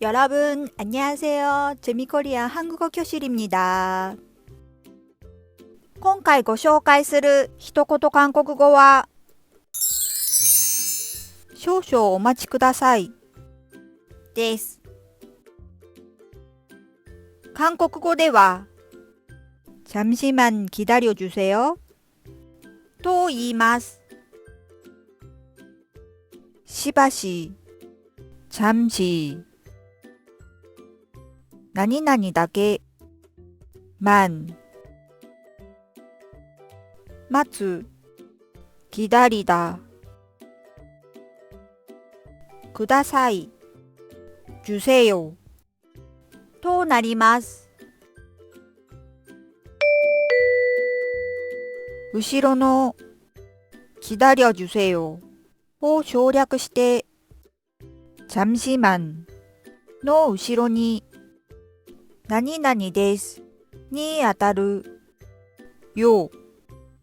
여러분, 안녕하세요. 재미코리아 한국어 교실입니다. 今回ご紹介する一言韓国語は、少々お待ちくださいです。韓国語では、잠시만 기다려 주세요と言います。しばし、잠시、何々だけ、만、待つ、기다리다、ください、주세요となります。後ろの기다려 주세요を省略して잠시만の後ろに何々ですにあたるよ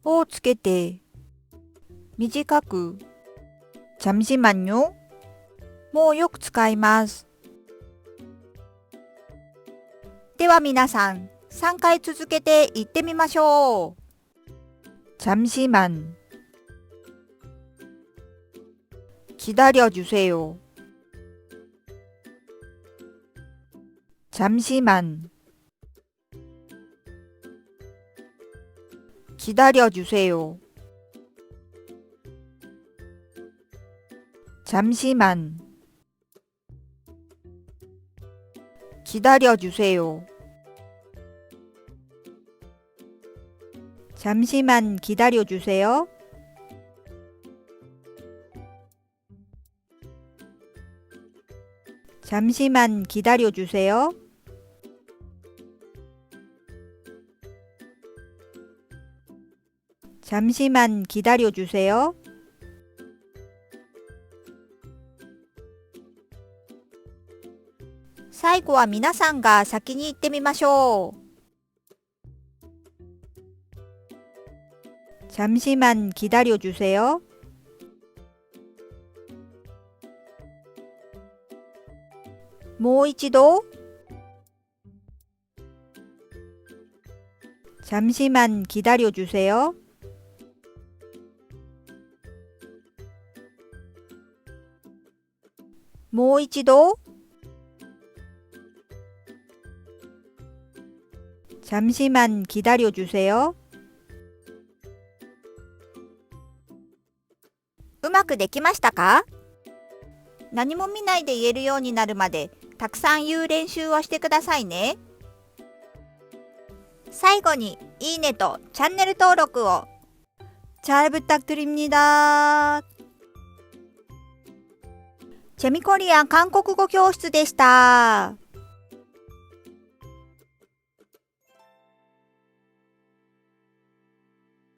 をつけて短く잠시만요もよく使います。では皆さん3回続けて言ってみましょう。잠시만 기다려 주세요. 잠시만 기다려 주세요. 잠시만 기다려 주세요. 잠시만 기다려 주세요. 잠시만 기다려 주세요. 잠시만 기다려 주세요.最後は皆さんが先に言ってみましょう。잠시만 기다려 주세요. 뭐一度잠시만 기다려 주세요. 뭐一度잠시만 기다려 주세요. うまくできましたか？何も見ないで言えるようになるまでたくさん言う練習をしてくださいね。最後にいいねとチャンネル登録を잘 부탁드립니다。재미코리아韓国語教室でした。